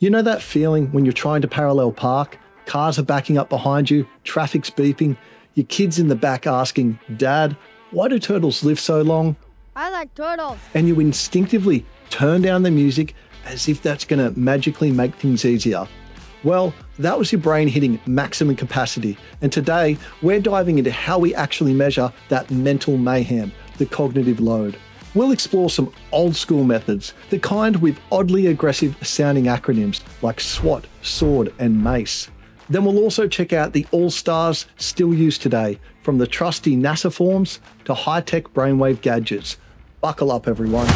You know that feeling when you're trying to parallel park, cars are backing up behind you, traffic's beeping, your kid's in the back asking, "Dad, why do turtles live so long?" I like turtles. And you instinctively turn down the music as if that's going to magically make things easier. Well, that was your brain hitting maximum capacity. And today, we're diving into how we actually measure that mental mayhem, the cognitive load. We'll explore some old school methods, the kind with oddly aggressive sounding acronyms like SWOT, SWORD, and MACE. Then we'll also check out the all-stars still used today, from the trusty NASA forms to high-tech brainwave gadgets. Buckle up, everyone.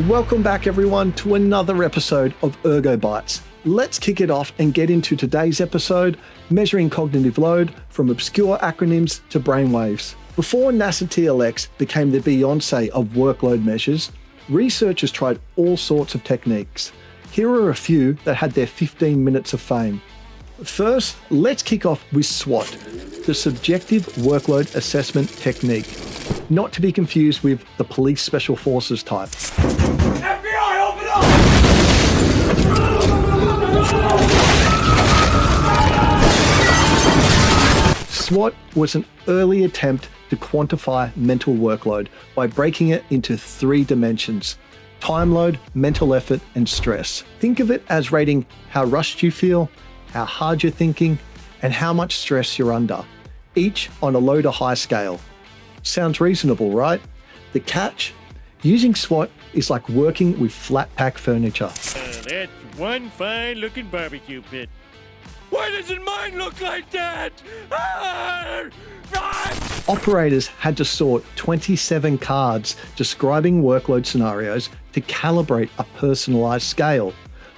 Welcome back, everyone, to another episode of ErgoBytes. Let's kick it off and get into today's episode, measuring cognitive load from obscure acronyms to brainwaves. Before NASA TLX became the Beyoncé of workload measures, researchers tried all sorts of techniques. Here are a few that had their 15 minutes of fame. First, let's kick off with SWOT, the Subjective Workload Assessment Technique, not to be confused with the Police Special Forces type. FBI, open up! SWOT was an early attempt to quantify mental workload by breaking it into 3 dimensions: time load, mental effort, and stress. Think of it as rating how rushed you feel, how hard you're thinking, and how much stress you're under, each on a low to high scale. Sounds reasonable, right? The catch? Using SWOT is like working with flat pack furniture. That's one fine looking barbecue pit. Why doesn't mine look like that? Operators had to sort 27 cards describing workload scenarios to calibrate a personalized scale.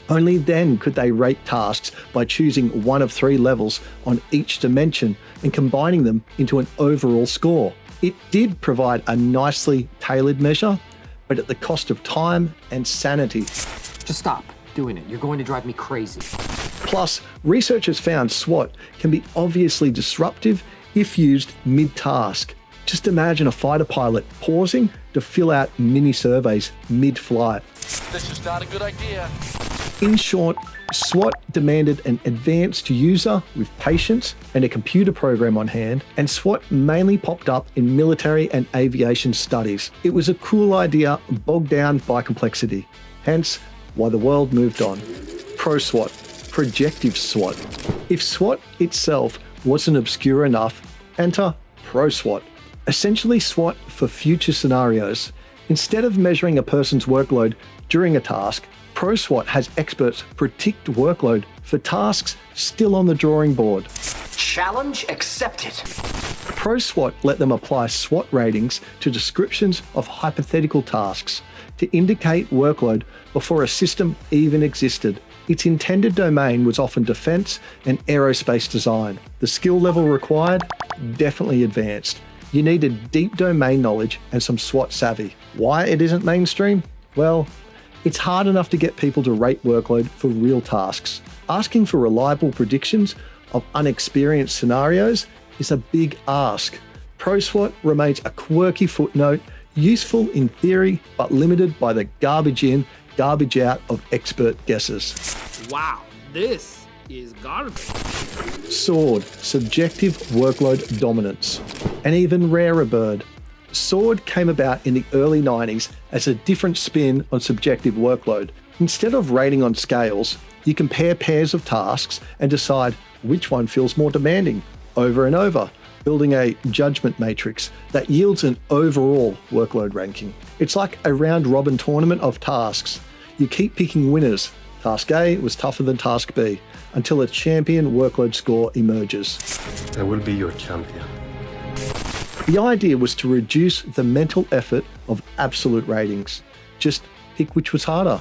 Only then could they rate tasks by choosing one of 3 levels on each dimension and combining them into an overall score. It did provide a nicely tailored measure, but at the cost of time and sanity. Just stop doing it. You're going to drive me crazy. Plus, researchers found SWOT can be obviously disruptive if used mid-task. Just imagine a fighter pilot pausing to fill out mini surveys mid-flight. This is not a good idea. In short, SWOT demanded an advanced user with patience and a computer program on hand, and SWOT mainly popped up in military and aviation studies. It was a cool idea bogged down by complexity, hence why the world moved on. Pro-SWOT, projective SWOT. If SWOT itself wasn't obscure enough, enter Pro-SWOT. Essentially SWOT for future scenarios. Instead of measuring a person's workload during a task, Pro-SWOT has experts predict workload for tasks still on the drawing board. Challenge accepted. Pro-SWOT let them apply SWOT ratings to descriptions of hypothetical tasks to indicate workload before a system even existed. Its intended domain was often defense and aerospace design. The skill level required? Definitely advanced. You needed deep domain knowledge and some SWOT savvy. Why it isn't mainstream? Well, it's hard enough to get people to rate workload for real tasks. Asking for reliable predictions of unexperienced scenarios is a big ask. Pro-SWOT remains a quirky footnote, useful in theory, but limited by the garbage in, garbage out of expert guesses. Wow, this is garbage. SWORD, subjective workload dominance. An even rarer bird. SWORD came about in the early 90s as a different spin on subjective workload. Instead of rating on scales, you compare pairs of tasks and decide which one feels more demanding over and over, building a judgment matrix that yields an overall workload ranking. It's like a round-robin tournament of tasks. You keep picking winners. Task A was tougher than Task B until a champion workload score emerges. I will be your champion. The idea was to reduce the mental effort of absolute ratings. Just pick which was harder.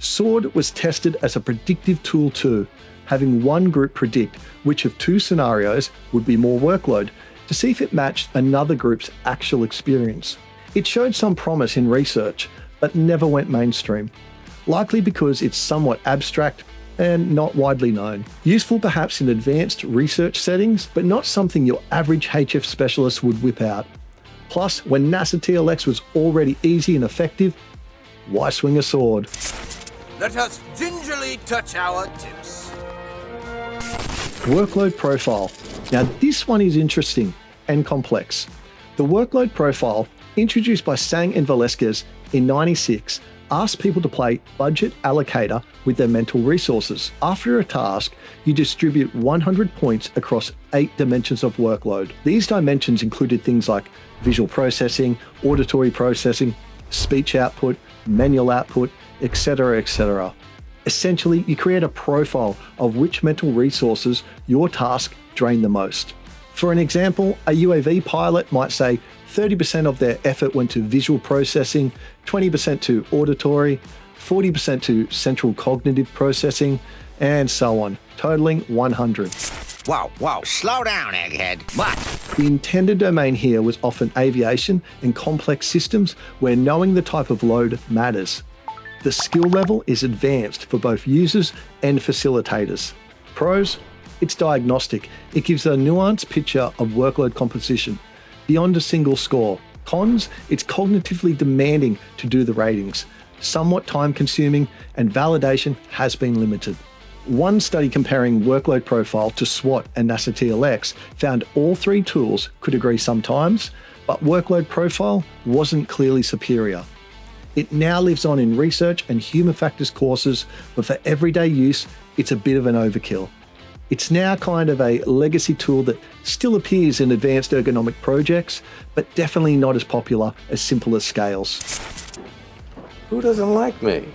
SWORD was tested as a predictive tool too, having one group predict which of 2 scenarios would be more workload to see if it matched another group's actual experience. It showed some promise in research, but never went mainstream, likely because it's somewhat abstract and not widely known. Useful perhaps in advanced research settings, but not something your average HF specialist would whip out. Plus, when NASA TLX was already easy and effective, why swing a sword? Let us gingerly touch our tips. Workload profile. Now this one is interesting and complex. The workload profile, introduced by Sang and Velasquez in '96, asks people to play budget allocator with their mental resources. After a task, you distribute 100 points across 8 dimensions of workload. These dimensions included things like visual processing, auditory processing, speech output, manual output, etc., etc. Essentially, you create a profile of which mental resources your task drain the most. For an example, a UAV pilot might say 30% of their effort went to visual processing, 20% to auditory, 40% to central cognitive processing, and so on, totaling 100. Whoa, slow down, egghead. What? The intended domain here was often aviation and complex systems where knowing the type of load matters. The skill level is advanced for both users and facilitators. Pros, it's diagnostic. It gives a nuanced picture of workload composition beyond a single score. Cons, it's cognitively demanding to do the ratings, somewhat time consuming, and validation has been limited. One study comparing workload profile to SWOT and NASA TLX found all 3 tools could agree sometimes, but workload profile wasn't clearly superior. It now lives on in research and human factors courses, but for everyday use, it's a bit of an overkill. It's now kind of a legacy tool that still appears in advanced ergonomic projects, but definitely not as popular as simpler scales. Who doesn't like me?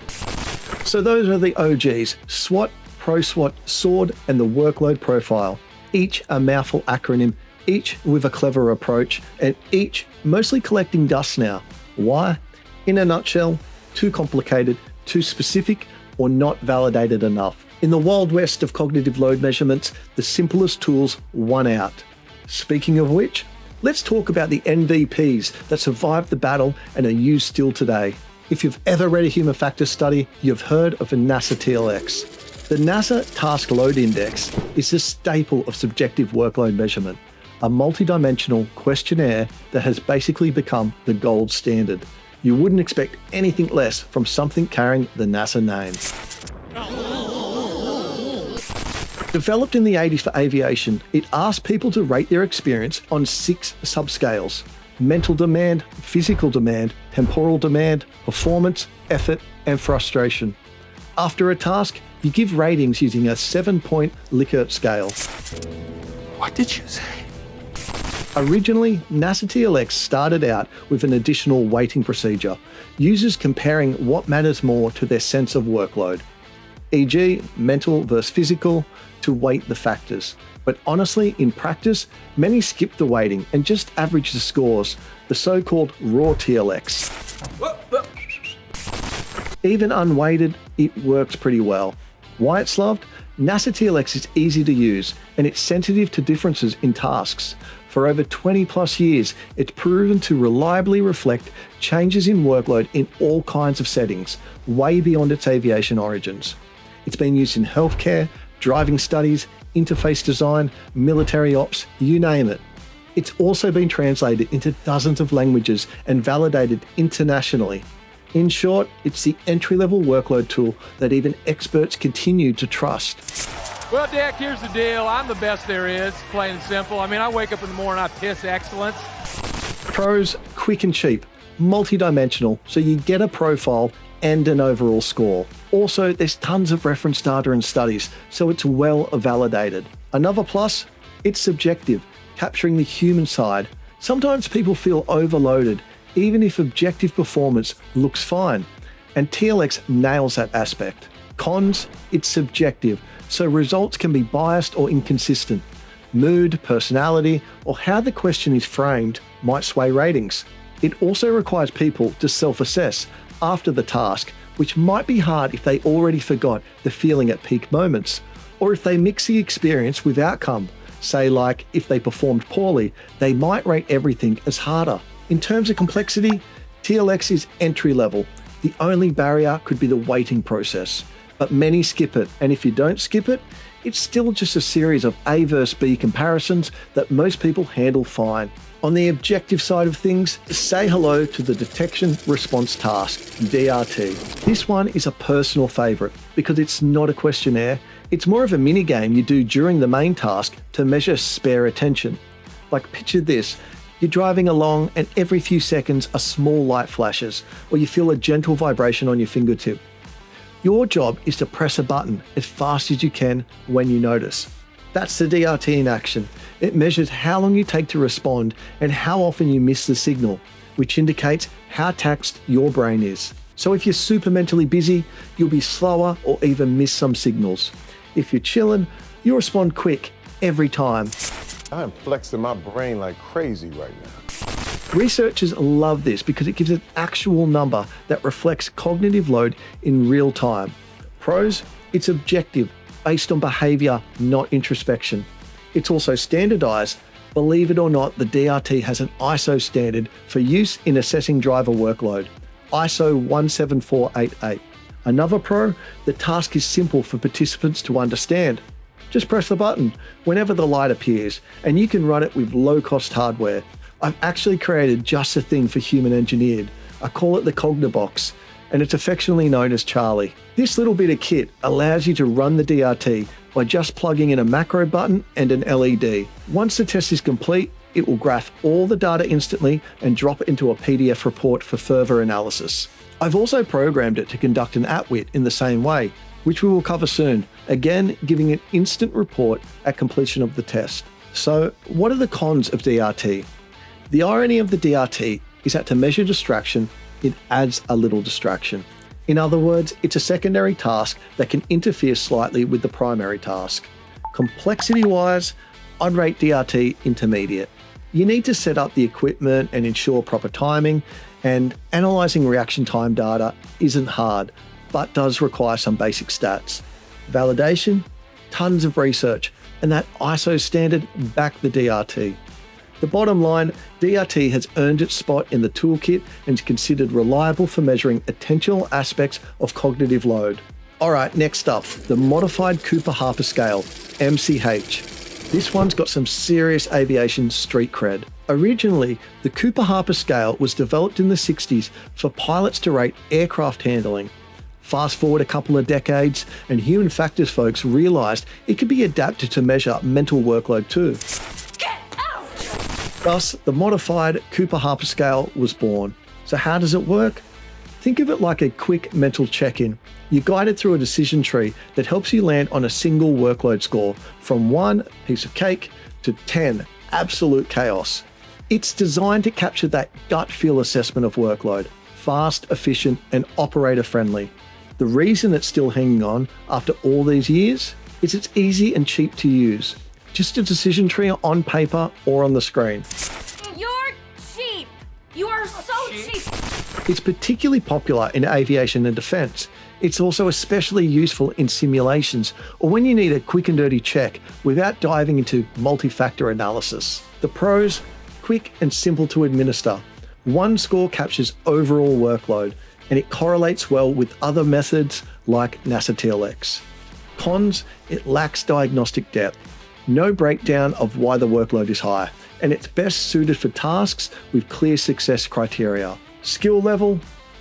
So those are the OGs: SWOT, ProSWOT, SWORD, and the workload profile. Each a mouthful acronym, each with a clever approach, and each mostly collecting dust now. Why? In a nutshell, too complicated, too specific, or not validated enough. In the Wild West of cognitive load measurements, the simplest tools won out. Speaking of which, let's talk about the MVPs that survived the battle and are used still today. If you've ever read a human factors study, you've heard of the NASA TLX. The NASA Task Load Index is a staple of subjective workload measurement, a multidimensional questionnaire that has basically become the gold standard. You wouldn't expect anything less from something carrying the NASA name. Developed in the 80s for aviation, it asked people to rate their experience on 6 subscales: mental demand, physical demand, temporal demand, performance, effort, and frustration. After a task, you give ratings using a 7-point Likert scale. What did you say? Originally, NASA TLX started out with an additional weighting procedure, users comparing what matters more to their sense of workload, e.g. mental versus physical, to weight the factors. But honestly, in practice, many skip the weighting and just average the scores, the so-called raw TLX. Even unweighted, it works pretty well. Why it's loved? NASA TLX is easy to use and it's sensitive to differences in tasks. For over 20 plus years, it's proven to reliably reflect changes in workload in all kinds of settings, way beyond its aviation origins. It's been used in healthcare, driving studies, interface design, military ops, you name it. It's also been translated into dozens of languages and validated internationally. In short, it's the entry-level workload tool that even experts continue to trust. Well, Dick, here's the deal. I'm the best there is, plain and simple. I mean, I wake up in the morning, I piss excellence. Pros, quick and cheap, multi-dimensional, so you get a profile and an overall score. Also, there's tons of reference data and studies, so it's well validated. Another plus, it's subjective, capturing the human side. Sometimes people feel overloaded, even if objective performance looks fine, and TLX nails that aspect. Cons, it's subjective, so results can be biased or inconsistent. Mood, personality, or how the question is framed might sway ratings. It also requires people to self-assess after the task, which might be hard if they already forgot the feeling at peak moments, or if they mix the experience with outcome. Say like, if they performed poorly, they might rate everything as harder. In terms of complexity, TLX is entry level. The only barrier could be the waiting process, but many skip it, and if you don't skip it, it's still just a series of A versus B comparisons that most people handle fine. On the objective side of things, say hello to the Detection Response Task, DRT. This one is a personal favourite because it's not a questionnaire, it's more of a mini game you do during the main task to measure spare attention. Like picture this, you're driving along and every few seconds a small light flashes, or you feel a gentle vibration on your fingertip. Your job is to press a button as fast as you can when you notice. That's the DRT in action. It measures how long you take to respond and how often you miss the signal, which indicates how taxed your brain is. So if you're super mentally busy, you'll be slower or even miss some signals. If you're chilling, you'll respond quick every time. I'm flexing my brain like crazy right now. Researchers love this because it gives an actual number that reflects cognitive load in real time. Pros, it's objective, based on behaviour, not introspection. It's also standardised. Believe it or not, the DRT has an ISO standard for use in assessing driver workload, ISO 17488. Another pro, the task is simple for participants to understand. Just press the button whenever the light appears, and you can run it with low-cost hardware. I've actually created just a thing for human engineered. I call it the Cognibox, and it's affectionately known as Charlie. This little bit of kit allows you to run the DRT by just plugging in a macro button and an LED. Once the test is complete, it will graph all the data instantly and drop it into a PDF report for further analysis. I've also programmed it to conduct an ATWIT in the same way, which we will cover soon, again giving an instant report at completion of the test. So what are the cons of DRT? The irony of the DRT is that to measure distraction, it adds a little distraction. In other words, it's a secondary task that can interfere slightly with the primary task. Complexity-wise, I'd rate DRT intermediate. You need to set up the equipment and ensure proper timing, and analysing reaction time data isn't hard, but does require some basic stats. Validation, tons of research, and that ISO standard back the DRT. The bottom line, DRT has earned its spot in the toolkit and is considered reliable for measuring attentional aspects of cognitive load. Alright, next up, the Modified Cooper-Harper Scale, MCH. This one's got some serious aviation street cred. Originally, the Cooper-Harper Scale was developed in the 60s for pilots to rate aircraft handling. Fast forward a couple of decades, and human factors folks realised it could be adapted to measure mental workload too. Thus, the modified Cooper-Harper Scale was born. So how does it work? Think of it like a quick mental check-in. You're guided through a decision tree that helps you land on a single workload score from 1 piece of cake to 10 absolute chaos. It's designed to capture that gut feel assessment of workload, fast, efficient, and operator-friendly. The reason it's still hanging on after all these years is it's easy and cheap to use. Just a decision tree on paper or on the screen. You're cheap. You are so cheap. It's particularly popular in aviation and defense. It's also especially useful in simulations or when you need a quick and dirty check without diving into multi-factor analysis. The pros, quick and simple to administer. One score captures overall workload and it correlates well with other methods like NASA TLX. Cons, it lacks diagnostic depth. No breakdown of why the workload is high, and it's best suited for tasks with clear success criteria. Skill level,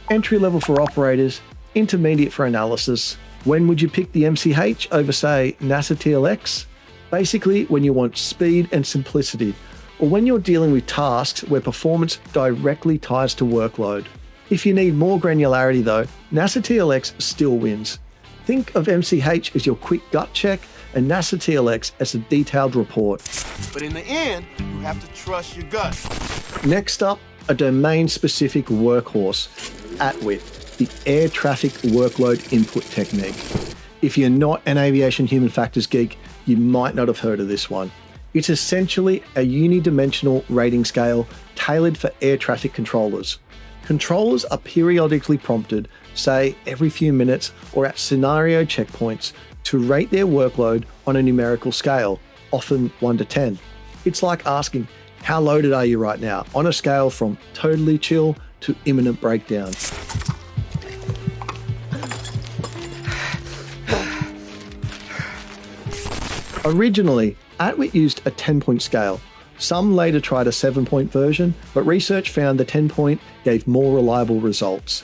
entry level for operators, intermediate for analysis. When would you pick the MCH over, say, NASA TLX? Basically, when you want speed and simplicity, or when you're dealing with tasks where performance directly ties to workload. If you need more granularity though, NASA TLX still wins. Think of MCH as your quick gut check and NASA TLX as a detailed report. But in the end, you have to trust your gut. Next up, a domain-specific workhorse, ATWIT, the Air Traffic Workload Input Technique. If you're not an aviation human factors geek, you might not have heard of this one. It's essentially a unidimensional rating scale tailored for air traffic controllers. Controllers are periodically prompted, say every few minutes or at scenario checkpoints, to rate their workload on a numerical scale, often 1 to 10. It's like asking, how loaded are you right now, on a scale from totally chill to imminent breakdown. Originally, Atwit used a 10-point scale. Some later tried a 7-point version, but research found the 10-point gave more reliable results.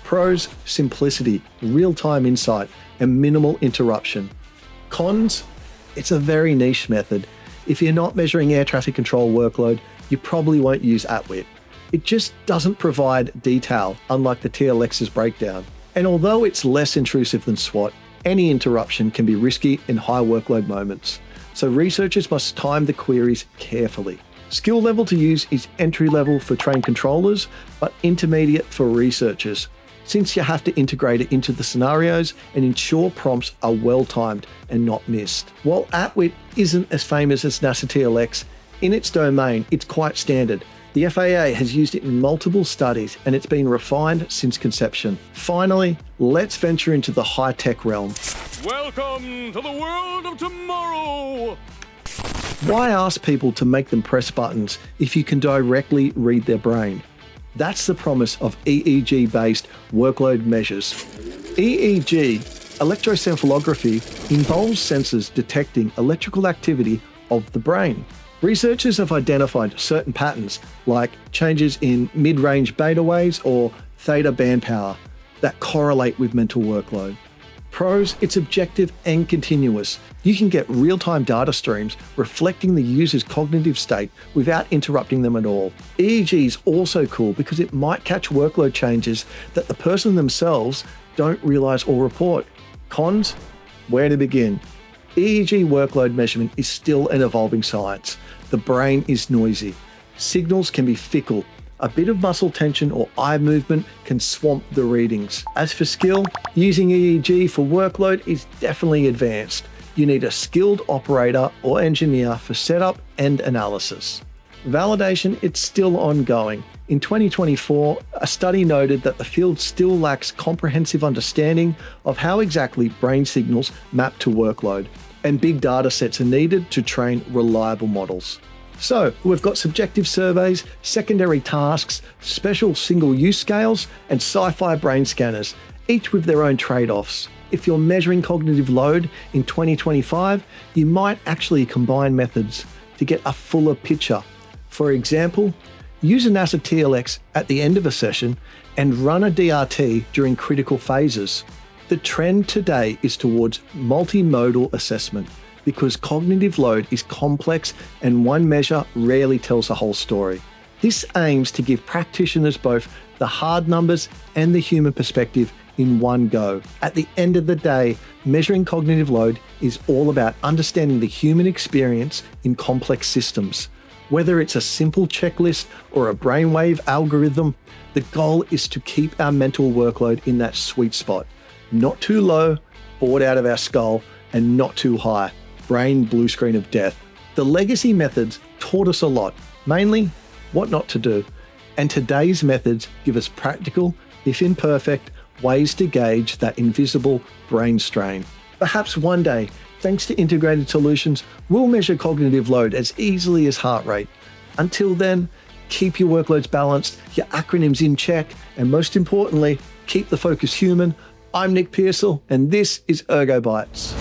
Pros: simplicity, real-time insight, and minimal interruption. Cons: it's a very niche method. If you're not measuring air traffic control workload, you probably won't use Atwit. It just doesn't provide detail, unlike the TLX's breakdown. And although it's less intrusive than SWOT, any interruption can be risky in high workload moments. So researchers must time the queries carefully. Skill level to use is entry level for trained controllers, but intermediate for researchers, since you have to integrate it into the scenarios and ensure prompts are well timed and not missed. While Atwit isn't as famous as NASA TLX, in its domain it's quite standard. The FAA has used it in multiple studies and it's been refined since conception. Finally, let's venture into the high-tech realm. Welcome to the world of tomorrow! Why ask people to make them press buttons if you can directly read their brain? That's the promise of EEG-based workload measures. EEG, electroencephalography, involves sensors detecting electrical activity of the brain. Researchers have identified certain patterns, like changes in mid-range beta waves or theta band power, that correlate with mental workload. Pros: it's objective and continuous. You can get real-time data streams reflecting the user's cognitive state without interrupting them at all. EEG is also cool because it might catch workload changes that the person themselves don't realize or report. Cons: where to begin? EEG workload measurement is still an evolving science. The brain is noisy. Signals can be fickle. A bit of muscle tension or eye movement can swamp the readings. As for skill, using EEG for workload is definitely advanced. You need a skilled operator or engineer for setup and analysis. Validation, it's still ongoing. In 2024, a study noted that the field still lacks comprehensive understanding of how exactly brain signals map to workload, and big data sets are needed to train reliable models. So, we've got subjective surveys, secondary tasks, special single-use scales, and sci-fi brain scanners, each with their own trade-offs. If you're measuring cognitive load in 2025, you might actually combine methods to get a fuller picture. For example, use a NASA TLX at the end of a session and run a DRT during critical phases. The trend today is towards multimodal assessment because cognitive load is complex and one measure rarely tells the whole story. This aims to give practitioners both the hard numbers and the human perspective in one go. At the end of the day, measuring cognitive load is all about understanding the human experience in complex systems. Whether it's a simple checklist or a brainwave algorithm, the goal is to keep our mental workload in that sweet spot. Not too low, bored out of our skull, and not too high, brain blue screen of death. The legacy methods taught us a lot, mainly what not to do. And today's methods give us practical, if imperfect, ways to gauge that invisible brain strain. Perhaps one day, thanks to integrated solutions, we'll measure cognitive load as easily as heart rate. Until then, keep your workloads balanced, your acronyms in check, and most importantly, keep the focus human. I'm Nick Pearsall, and this is ErgoBytes.